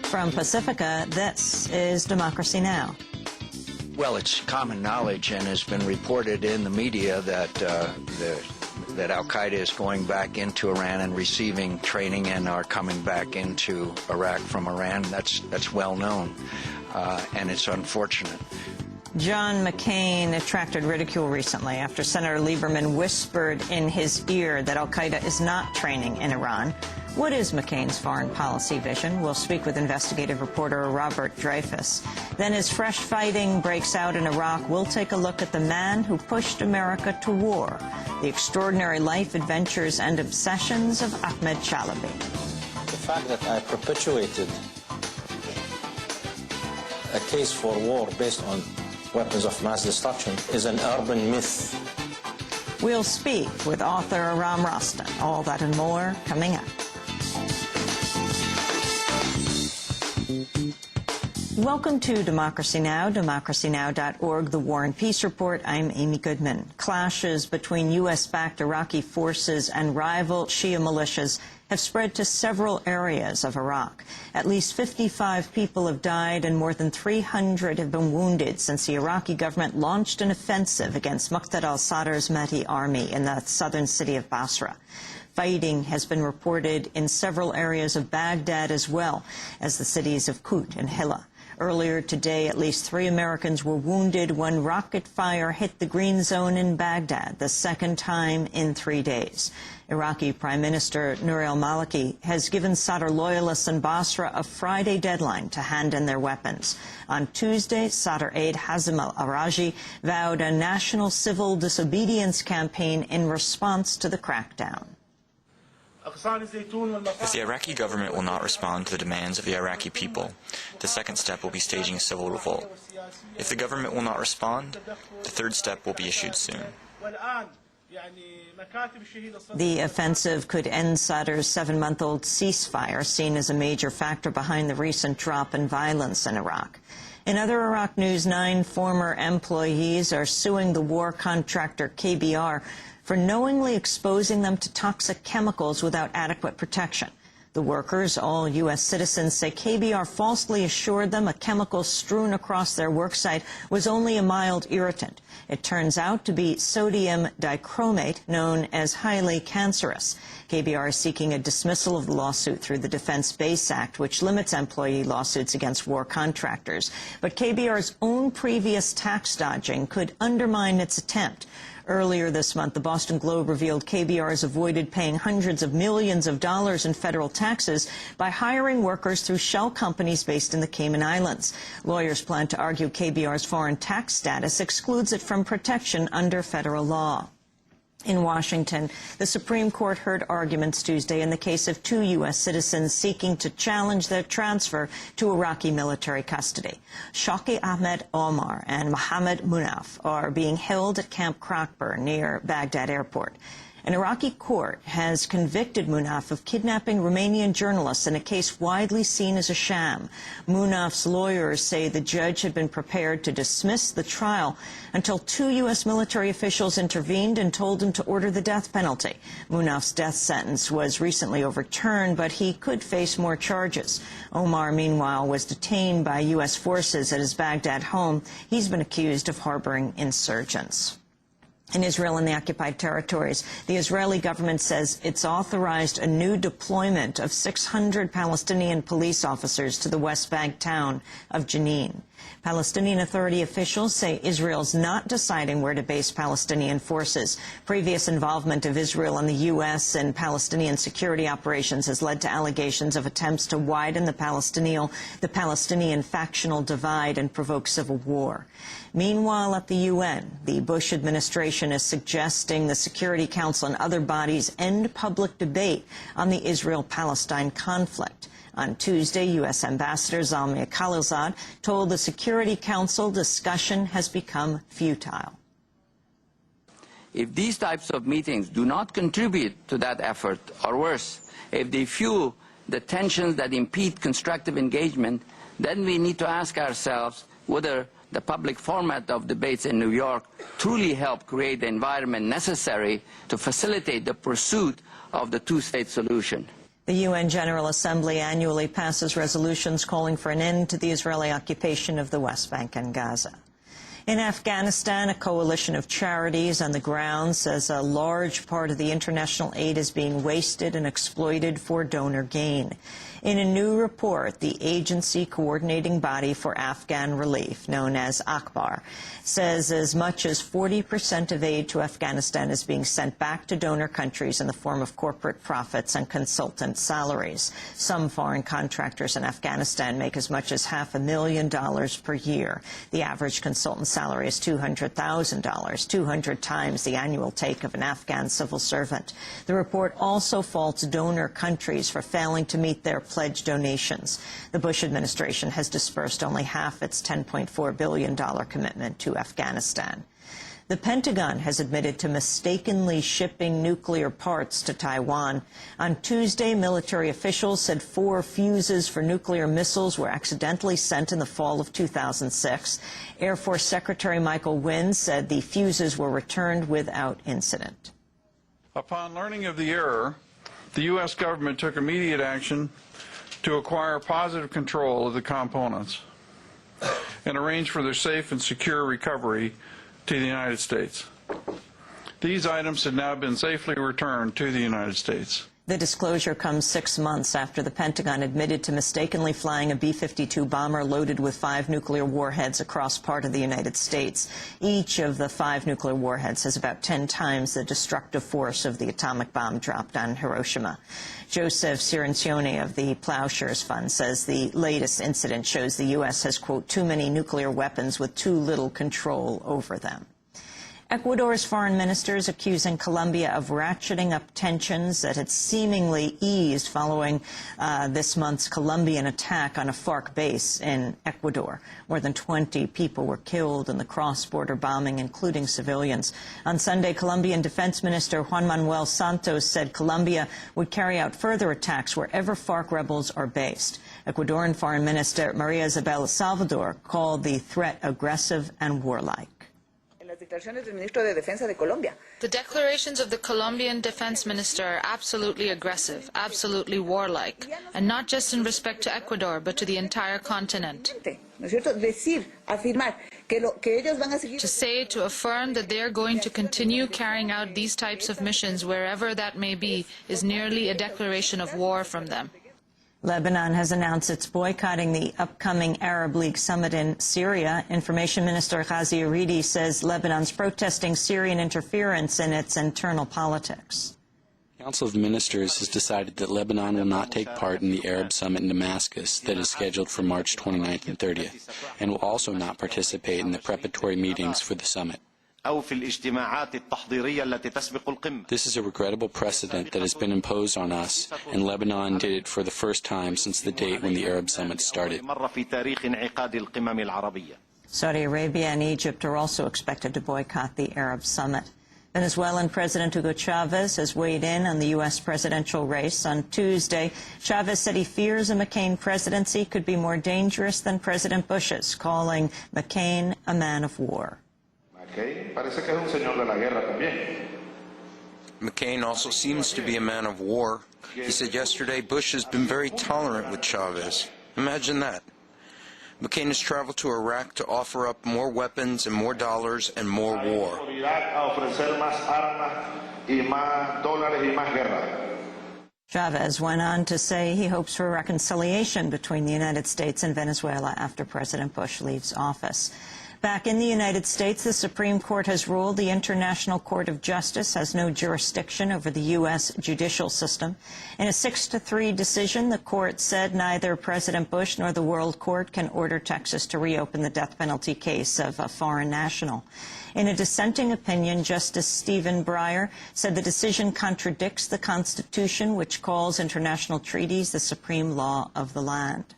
From Pacifica, this is Democracy Now! Well, it's common knowledge and has been reported in the media that that Al-Qaeda is going back into Iran and receiving training and are coming back into Iraq from Iran. That's well known, and it's unfortunate. John McCain attracted ridicule recently after Senator Lieberman whispered in his ear that Al-Qaeda is not training in Iran. What is McCain's foreign policy vision? We'll speak with investigative reporter Robert Dreyfus. Then, as fresh fighting breaks out in Iraq, we'll take a look at the man who pushed America to war, the extraordinary life, adventures, and obsessions of Ahmed Chalabi. The fact that I perpetuated a case for war based on weapons of mass destruction is an urban myth. We'll speak with author Aram Rostan. All that and more coming up. Welcome to Democracy Now!, democracynow.org, The War and Peace Report. I'm Amy Goodman. Clashes between U.S.-backed Iraqi forces and rival Shia militias have spread to several areas of Iraq. At least 55 people have died and more than 300 have been wounded since the Iraqi government launched an offensive against Muqtada al-Sadr's Mahdi army in the southern city of Basra. Fighting has been reported in several areas of Baghdad as well as the cities of Kut and Hilla. Earlier today, at least 3 Americans were wounded when rocket fire hit the green zone in Baghdad, the second time in 3 days. Iraqi Prime Minister Nouri al-Maliki has given Sadr loyalists in Basra a Friday deadline to hand in their weapons. On Tuesday, Sadr aide Hazem al-Araji vowed a national civil disobedience campaign in response to the crackdown. If the Iraqi government will not respond to the demands of the Iraqi people, the second step will be staging a civil revolt. If the government will not respond, the third step will be issued soon. The offensive could end Sadr's 7-month-old ceasefire, seen as a major factor behind the recent drop in violence in Iraq. In other Iraq news, 9 former employees are suing the war contractor KBR for knowingly exposing them to toxic chemicals without adequate protection. The workers, all U.S. citizens, say KBR falsely assured them a chemical strewn across their worksite was only a mild irritant. It turns out to be sodium dichromate, known as highly cancerous. KBR is seeking a dismissal of the lawsuit through the Defense Base Act, which limits employee lawsuits against war contractors. But KBR's own previous tax dodging could undermine its attempt. Earlier this month, the Boston Globe revealed KBR has avoided paying hundreds of millions of dollars in federal taxes by hiring workers through shell companies based in the Cayman Islands. Lawyers plan to argue KBR's foreign tax status excludes it from protection under federal law. In Washington, the Supreme Court heard arguments Tuesday in the case of 2 U.S. citizens seeking to challenge their transfer to Iraqi military custody. Shaki Ahmed Omar and Mohammed Munaf are being held at Camp Crockburn near Baghdad Airport. An Iraqi court has convicted Munaf of kidnapping Romanian journalists in a case widely seen as a sham. Munaf's lawyers say the judge had been prepared to dismiss the trial until 2 U.S. military officials intervened and told him to order the death penalty. Munaf's death sentence was recently overturned, but he could face more charges. Omar, meanwhile, was detained by U.S. forces at his Baghdad home. He's been accused of harboring insurgents. In Israel and the occupied territories, the Israeli government says it's authorized a new deployment of 600 Palestinian police officers to the West Bank town of Jenin. Palestinian Authority officials say Israel's not deciding where to base Palestinian forces. Previous involvement of Israel and the U.S. in Palestinian security operations has led to allegations of attempts to widen the Palestinian factional divide and provoke civil war. Meanwhile, at the UN, the Bush administration is suggesting the Security Council and other bodies end public debate on the Israel-Palestine conflict. On Tuesday, U.S. Ambassador Zalmay Khalilzad told the Security Council discussion has become futile. If these types of meetings do not contribute to that effort, or worse, if they fuel the tensions that impede constructive engagement, then we need to ask ourselves whether the public format of debates in New York truly helped create the environment necessary to facilitate the pursuit of the two-state solution. The UN General Assembly annually passes resolutions calling for an end to the Israeli occupation of the West Bank and Gaza. In Afghanistan, a coalition of charities on the ground says a large part of the international aid is being wasted and exploited for donor gain. In a new report, the agency coordinating body for Afghan relief, known as ACBAR, says as much as 40% of aid to Afghanistan is being sent back to donor countries in the form of corporate profits and consultant salaries. Some foreign contractors in Afghanistan make as much as $500,000 per year. The average consultant salary is $200,000, 200 times the annual take of an Afghan civil servant. The report also faults donor countries for failing to meet their pledged donations. The Bush administration has dispersed only half its $10.4 billion commitment to Afghanistan. The Pentagon has admitted to mistakenly shipping nuclear parts to Taiwan. On Tuesday, military officials said 4 fuses for nuclear missiles were accidentally sent in the fall of 2006. Air Force Secretary Michael Wynne said the fuses were returned without incident. Upon learning of the error, the U.S. government took immediate action to acquire positive control of the components and arrange for their safe and secure recovery to the United States. These items have now been safely returned to the United States. The disclosure comes 6 months after the Pentagon admitted to mistakenly flying a B-52 bomber loaded with 5 nuclear warheads across part of the United States. Each of the 5 nuclear warheads has about 10 times the destructive force of the atomic bomb dropped on Hiroshima. Joseph Cirincione of the Plowshares Fund says the latest incident shows the U.S. has, quote, too many nuclear weapons with too little control over them. Ecuador's foreign minister is accusing Colombia of ratcheting up tensions that had seemingly eased following this month's Colombian attack on a FARC base in Ecuador. More than 20 people were killed in the cross-border bombing, including civilians. On Sunday, Colombian Defense Minister Juan Manuel Santos said Colombia would carry out further attacks wherever FARC rebels are based. Ecuadorian Foreign Minister Maria Isabel Salvador called the threat aggressive and warlike. The declarations of the Colombian defense minister are absolutely aggressive, absolutely warlike, and not just in respect to Ecuador, but to the entire continent. To affirm that they are going to continue carrying out these types of missions wherever that may be is nearly a declaration of war from them. Lebanon has announced it's boycotting the upcoming Arab League summit in Syria. Information Minister Ghazi Aridi says Lebanon's protesting Syrian interference in its internal politics. The Council of Ministers has decided that Lebanon will not take part in the Arab summit in Damascus that is scheduled for March 29th and 30th, and will also not participate in the preparatory meetings for the summit. This is a regrettable precedent that has been imposed on us, and Lebanon did it for the first time since the date when the Arab summit started. Saudi Arabia and Egypt are also expected to boycott the Arab summit. Venezuelan President Hugo Chavez has weighed in on the U.S. presidential race. On Tuesday, Chavez said he fears a McCain presidency could be more dangerous than President Bush's, calling McCain a man of war. McCain also seems to be a man of war. He said yesterday Bush has been very tolerant with Chavez. Imagine that. McCain has traveled to Iraq to offer up more weapons and more dollars and more war. Chavez went on to say he hopes for reconciliation between the United States and Venezuela after President Bush leaves office. Back in the United States, the Supreme Court has ruled the International Court of Justice has no jurisdiction over the U.S. judicial system. In a 6-3 decision, the court said neither President Bush nor the World Court can order Texas to reopen the death penalty case of a foreign national. In a dissenting opinion, Justice Stephen Breyer said the decision contradicts the Constitution, which calls international treaties the supreme law of the land.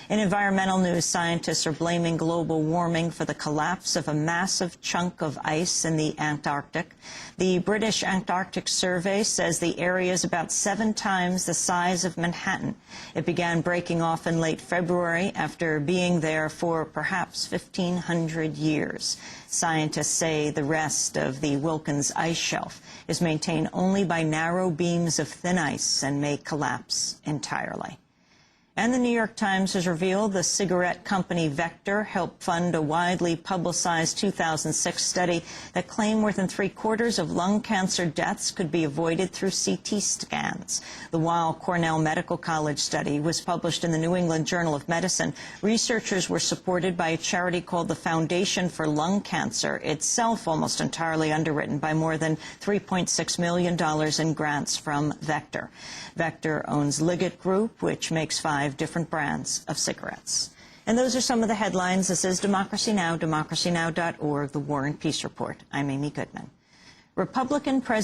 In environmental news, scientists are blaming global warming for the collapse of a massive chunk of ice in the Antarctic. The British Antarctic Survey says the area is about 7 times the size of Manhattan. It began breaking off in late February after being there for perhaps 1,500 years. Scientists say the rest of the Wilkins ice shelf is maintained only by narrow beams of thin ice and may collapse entirely. And the New York Times has revealed the cigarette company Vector helped fund a widely publicized 2006 study that claimed more than 3/4 of lung cancer deaths could be avoided through CT scans. The Weill Cornell Medical College study was published in the New England Journal of Medicine. Researchers were supported by a charity called the Foundation for Lung Cancer, itself almost entirely underwritten by more than $3.6 million in grants from Vector. Vector owns Liggett Group, which makes 5 different brands of cigarettes. And those are some of the headlines. This is Democracy Now!, democracynow.org, the War and Peace Report. I'm Amy Goodman. Republican President